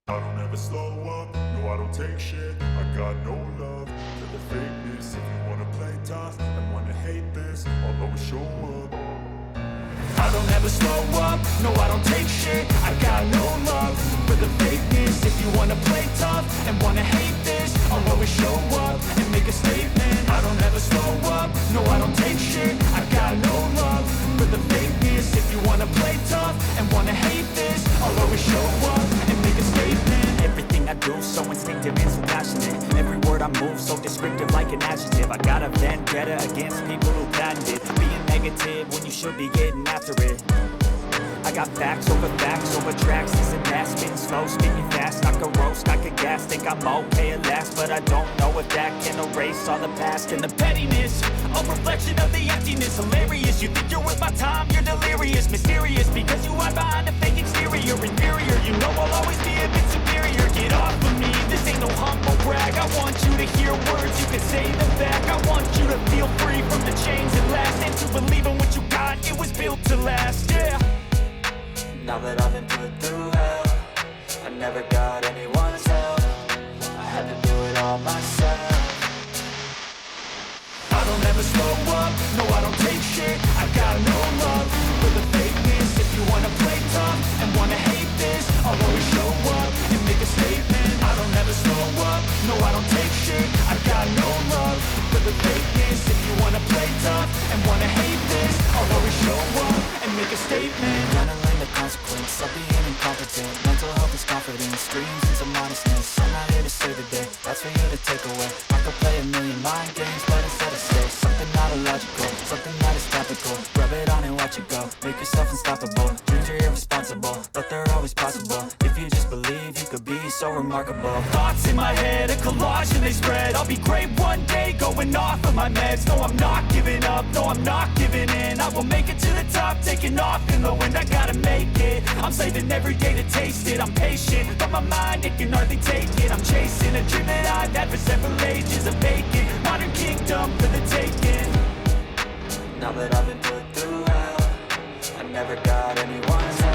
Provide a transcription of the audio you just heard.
I don't ever slow up, no I don't take shit. I got no love for the fakeness. If you wanna play tough and wanna hate this, I'll always show up. I don't ever slow up, no I don't take shit. I got no love for the fakeness. If you wanna play tough and wanna hate this, I'll always show up and make a statement. I don't ever slow up, no I don't take shit. I got no love for the fakeness. If you wanna play tough and wanna hate this, I'll always show up and make a statement. Everything I do so instinctive and so passionate. Every word I move so descriptive like an adjective. I got a vendetta against people who patented being negative when you should be getting after it. I got facts over tracks. This and that, spitting slow, speaking fast. I could roast, I could gas, think I'm okay at last, but I don't know if that can erase all the past and the pettiness. A reflection of the emptiness, hilarious. You think you're worth my time, you're delirious. Mysterious, because you hide behind a fake exterior. Inferior, you know I'll always be a bit superior. Get off of me, this ain't no humble brag. I want you to hear words, you can say them back. I want you to feel free from the chains at last, and to believe in what you got, it was built to last, yeah. Now that I've been put through hell, I never got anyone's help. I had to do it all myself. I don't ever slow up, no I don't take shit. I got no love for the fakeness. If you wanna play tough and wanna hate this, I'll always show up and make a statement. I don't ever slow up, no I don't take shit. I got no love for the fakeness. If you wanna play tough and wanna hate this, I'll always show up and make a statement. Gonna learn the consequence of being incompetent. Mental health is confidence, dreams and some honestness. I'm not here to save the day, that's for you to take away. I could play a million mind games, but instead I say something not illogical, something that is topical. Rub it on and watch it go, make yourself unstoppable. Dreams are irresponsible, but they're always possible. If you just believe, you could be so remarkable. Thoughts in my head, a collage and they spread. I'll be great one day, going off of my meds. No, I'm not giving up, no, I'm not giving in. I will make it to the top, taking off in the wind. I gotta make it, I'm saving every day to taste it. I'm patient, but my mind, it can hardly take it. I'm chasing a dream that I've had for several ages. A vacant, modern kingdom for the taking. Now that I've been put through hell, I never got anyone's help.